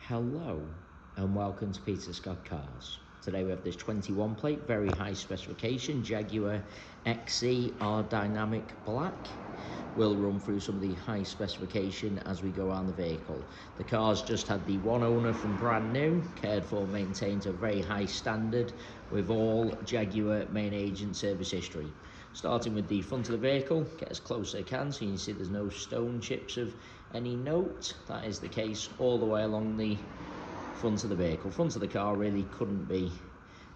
Hello and welcome to Peter Scott Cars. Today we have this 21 plate, very high specification Jaguar R-Dynamic Black. We'll run through some of the high specification as we go around the vehicle. The car's just had the one owner from brand new, cared for, maintained to a very high standard with all Jaguar main agent service history. Starting with the front of the vehicle, get as close as I can so you can see there's no stone chips of any note. That is the case all the way along the front of the vehicle. Front of the car really couldn't be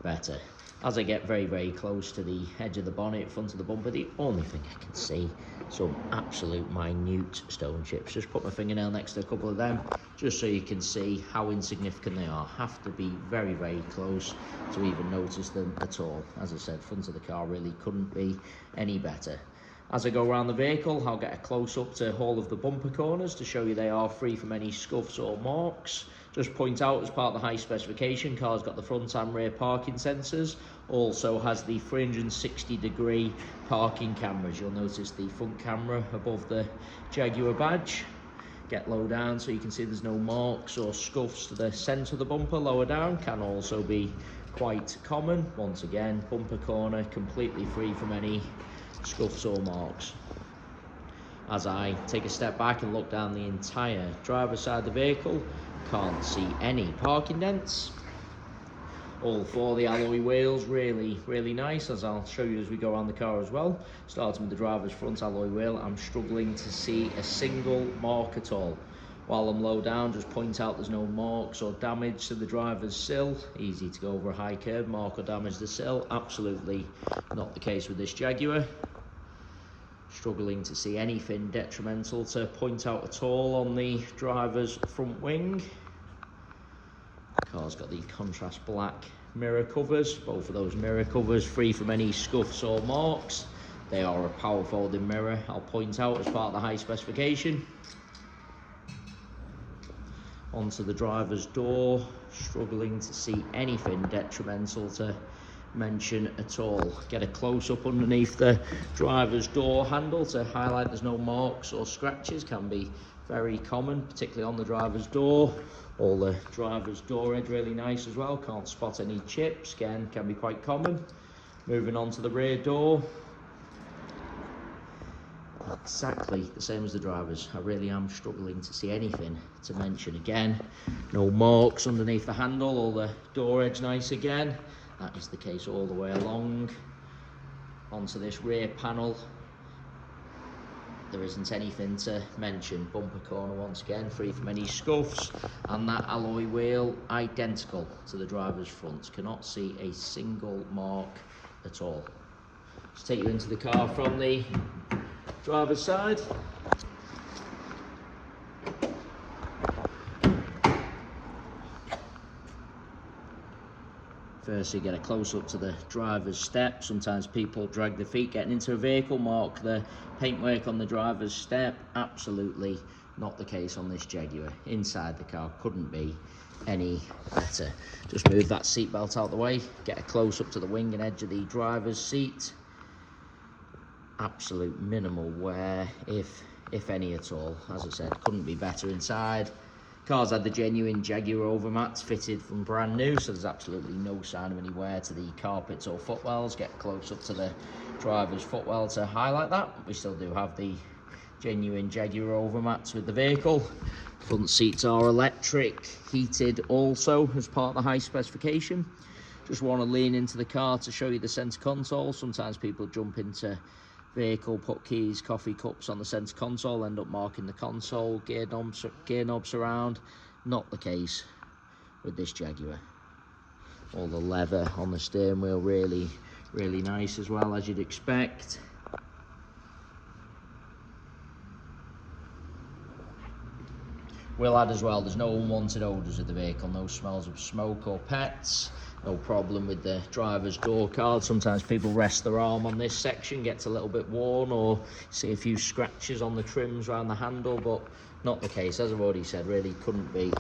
better. As I get very close to the edge of the bonnet, front of the bumper, the only thing I can see, some absolute minute stone chips. Just put my fingernail next to a couple of them, just so you can see how insignificant they are. Have to be very close to even notice them at all. As I said, front of the car really couldn't be any better. As I go around the vehicle, I'll get a close-up to all of the bumper corners to show you they are free from any scuffs or marks. Just point out, as part of the high specification, car's got the front and rear parking sensors, also has the 360-degree parking cameras. You'll notice the front camera above the Jaguar badge. Get low down so you can see there's no marks or scuffs to the centre of the bumper. Lower down can also be quite common. Once again, bumper corner completely free from any scuffs or marks. As I take a step back and look down the entire driver's side of the vehicle, can't see any parking dents. All four of the alloy wheels really nice, as I'll show you as we go around the car as well. Starting with the driver's front alloy wheel, I'm struggling to see a single mark at all. While I'm low down, just point out there's no marks or damage to the driver's sill. Easy to go over a high curb, mark or damage the sill. Absolutely not the case with this Jaguar. Struggling to see anything detrimental to point out at all on the driver's front wing. Car's got the contrast black mirror covers. Both of those mirror covers free from any scuffs or marks. They are a power folding mirror, I'll point out, as part of the high specification. Onto the driver's door, struggling to see anything detrimental to mention at all. Get a close-up underneath the driver's door handle to highlight there's no marks or scratches. Can be very common, particularly on the driver's door. All the driver's door edge really nice as well. Can't spot any chips, again can be quite common. Moving on to the rear door, exactly the same as the driver's. I really am struggling to see anything to mention. Again, no marks underneath the handle. All the door edge nice again. That is the case all the way along. Onto this rear panel, there isn't anything to mention. Bumper corner once again free from any scuffs, and that alloy wheel identical to the driver's front. Cannot see a single mark at all. Let's take you into the car from the driver's side. Firstly, get a close-up to the driver's step. Sometimes people drag their feet getting into a vehicle, mark the paintwork on the driver's step. Absolutely not the case on this Jaguar. Inside the car couldn't be any better. Just move that seatbelt out the way, get a close-up to the wing and edge of the driver's seat. Absolute minimal wear, if any at all. As I said, couldn't be better inside. Car's had the genuine Jaguar overmats fitted from brand new, so there's absolutely no sign of any wear to the carpets or footwells. Get close up to the driver's footwell to highlight that. We still do have the genuine Jaguar overmats with the vehicle. Front seats are electric, heated also as part of the high specification. Just want to lean into the car to show you the center console. Sometimes people jump into vehicle, put keys, coffee cups on the center console, end up marking the console, gear knobs around. Not the case with this Jaguar. All the leather on the steering wheel really nice as well, as you'd expect. We'll add as well, there's no unwanted odours with the vehicle, no smells of smoke or pets. No problem with the driver's door card. Sometimes people rest their arm on this section, gets a little bit worn, or see a few scratches on the trims around the handle, but not the case. As I've already said, really couldn't be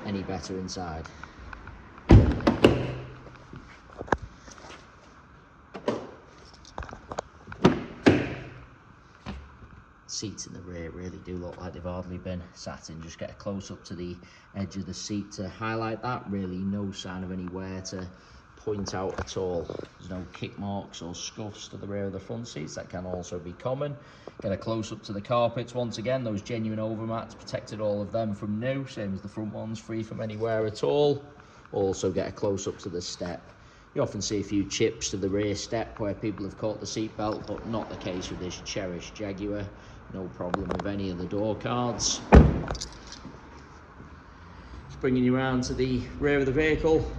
any better inside. seats in the rear really do look like they've hardly been sat in. Just get a close up to the edge of the seat to highlight that. Really no sign of any wear to point out at all. There's no kick marks or scuffs to the rear of the front seats. That can also be common. Get a close up to the carpets. Once again, those genuine overmats protected all of them from new, same as the front ones, free from any wear at all. Also get a close up to the step. You often see a few chips to the rear step where people have caught the seat belt, but not the case with this cherished Jaguar. No problem with any of the door cards. Just bringing you around to the rear of the vehicle.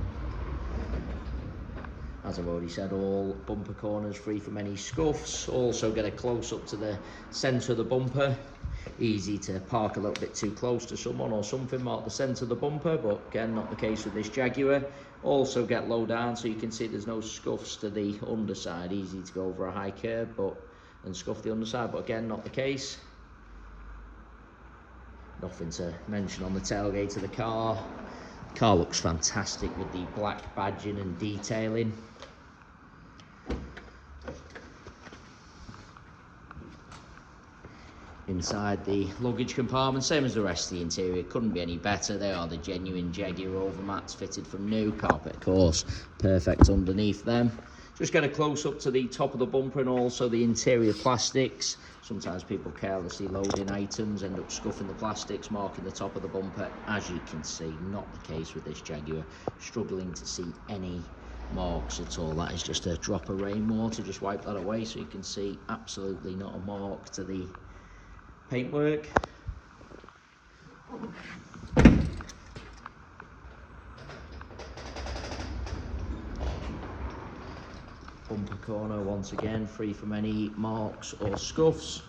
As I've already said, all bumper corners free from any scuffs. Also get a close up to the centre of the bumper. Easy to park a little bit too close to someone or something, mark the centre of the bumper, but again, not the case with this Jaguar. Also get low down so you can see there's no scuffs to the underside. Easy to go over a high curb and scuff the underside, but again, not the case. Nothing to mention on the tailgate of the car. The car looks fantastic with the black badging and detailing. Inside the luggage compartment, same as the rest of the interior, couldn't be any better. They are the genuine Jaguar overmats fitted from new. Carpet, of course, perfect underneath them. Just get a close up to the top of the bumper and also the interior plastics. Sometimes people carelessly loading items, end up scuffing the plastics, marking the top of the bumper. As you can see, not the case with this Jaguar. Struggling to see any marks at all. That is just a drop of rainwater. Just wipe that away so you can see absolutely not a mark to the paintwork. Bumper corner once again free from any marks or scuffs.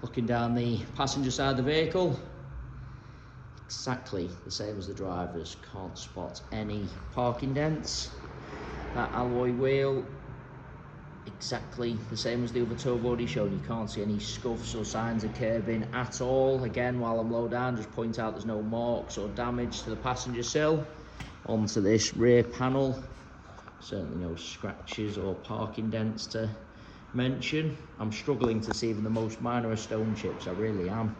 Looking down the passenger side of the vehicle, exactly the same as the drivers. Can't spot any parking dents. That alloy wheel, exactly the same as the other two I've already shown. You can't see any scuffs or signs of curbing at all. Again, while I'm low down, just point out there's no marks or damage to the passenger sill. Onto this rear panel, certainly no scratches or parking dents to mention. I'm struggling to see even the most minor of stone chips, I really am.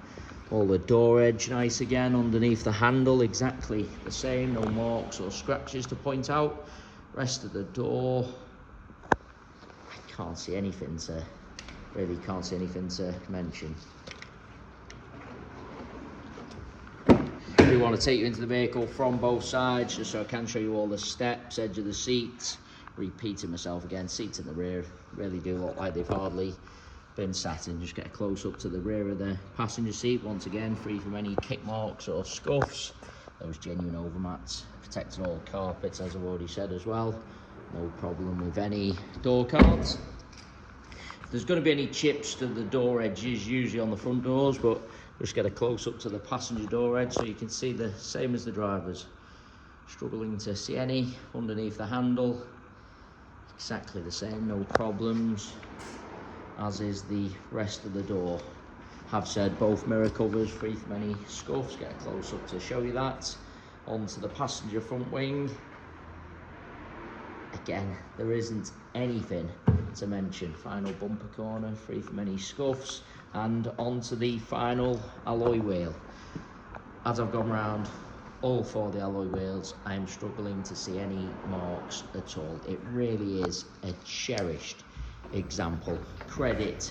All the door edge nice again. Underneath the handle, exactly the same, no marks or scratches to point out. Rest of the door, I can't see anything to, really can't see anything to mention. We want to take you into the vehicle from both sides just so I can show you all the steps, edge of the seats. Repeating myself again, seats in the rear really do look like they've hardly been sat in. Just get a close up to the rear of the passenger seat, once again free from any kick marks or scuffs. Those genuine overmats protecting all carpets, as I've already said as well. No problem with any door cards. If there's going to be any chips to the door edges, usually on the front doors, but just get a close up to the passenger door edge so you can see the same as the drivers. Struggling to see any underneath the handle. Exactly the same, no problems, as is the rest of the door. Have said both mirror covers free from any scuffs. Get a close up to show you that. Onto the passenger front wing. Again, there isn't anything to mention. Final bumper corner free from any scuffs, and onto the final alloy wheel. As I've gone round all four of the alloy wheels, I'm struggling to see any marks at all. It really is a cherished example. Credit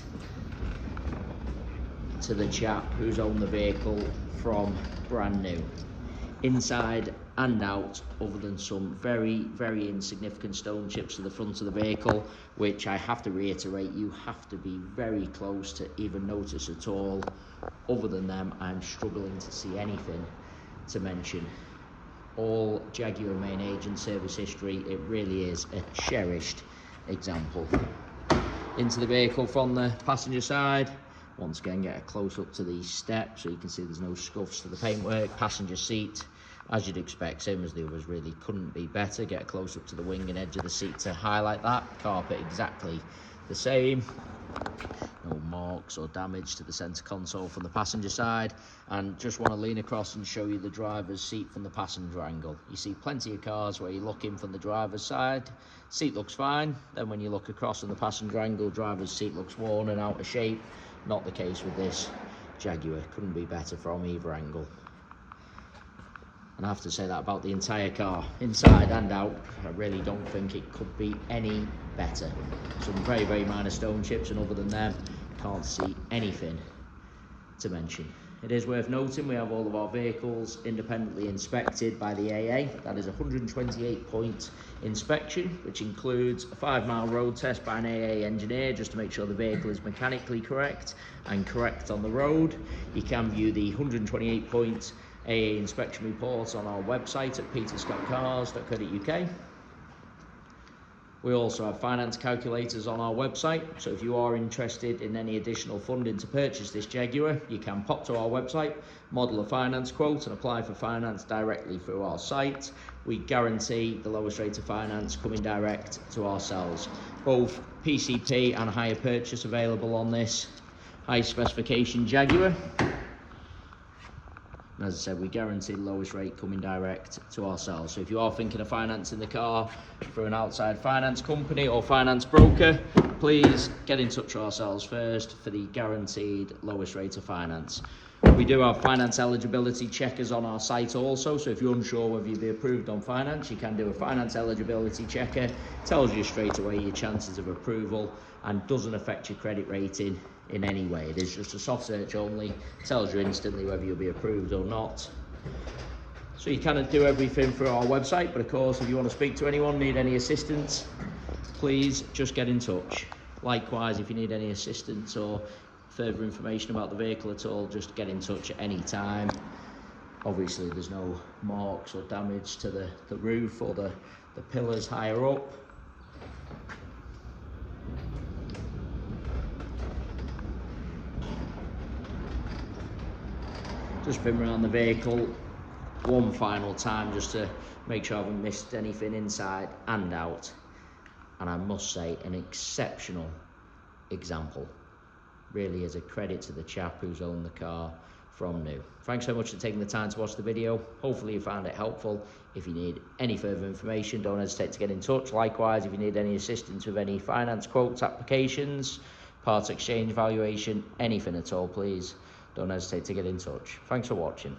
to the chap who's owned the vehicle from brand new, inside and out, other than some very insignificant stone chips to the front of the vehicle, which I have to reiterate, you have to be very close to even notice at all. Other than them, I'm struggling to see anything to mention. All Jaguar main agent service history. It really is a cherished example. Into the vehicle from the passenger side. Once again, get a close up to the step so you can see there's no scuffs to the paintwork. Passenger seat, as you'd expect, same as the others, really couldn't be better. Get a close up to the wing and edge of the seat to highlight that. Carpet, exactly the same. No marks or damage to the centre console from the passenger side. And just want to lean across and show you the driver's seat from the passenger angle. You see plenty of cars where you look in from the driver's side, seat looks fine. Then when you look across from the passenger angle, driver's seat looks worn and out of shape. Not the case with this Jaguar. Couldn't be better from either angle. And I have to say that about the entire car, inside and out. I really don't think it could be any better. Some very, very minor stone chips, and other than them, can't see anything to mention. It is worth noting we have all of our vehicles independently inspected by the AA. That is a 128-point inspection, which includes a 5-mile road test by an AA engineer just to make sure the vehicle is mechanically correct and correct on the road. You can view the 128-point AA inspection reports on our website at peterscottcars.co.uk. We also have finance calculators on our website, so if you are interested in any additional funding to purchase this Jaguar, you can pop to our website, model a finance quote and apply for finance directly through our site. We guarantee the lowest rate of finance coming direct to ourselves. Both PCP and hire purchase available on this high specification Jaguar. And as I said, we guarantee the lowest rate coming direct to ourselves. So if you are thinking of financing the car through an outside finance company or finance broker, please get in touch with ourselves first for the guaranteed lowest rate of finance. We do have finance eligibility checkers on our site also, so if you're unsure whether you'll be approved on finance, you can do a finance eligibility checker. Tells you straight away your chances of approval and doesn't affect your credit rating in any way. It is just a soft search only, tells you instantly whether you'll be approved or not. So you can do everything through our website, but of course if you want to speak to anyone, need any assistance, please just get in touch. Likewise, if you need any assistance or further information about the vehicle at all, just get in touch at any time. Obviously there's no marks or damage to the roof or the pillars higher up. Just been around the vehicle one final time just to make sure I haven't missed anything inside and out. And I must say, an exceptional example. Really is a credit to the chap who's owned the car from new. Thanks so much for taking the time to watch the video. Hopefully you found it helpful. If you need any further information, don't hesitate to get in touch. Likewise, if you need any assistance with any finance quotes, applications, parts exchange valuation, anything at all, please don't hesitate to get in touch. Thanks for watching.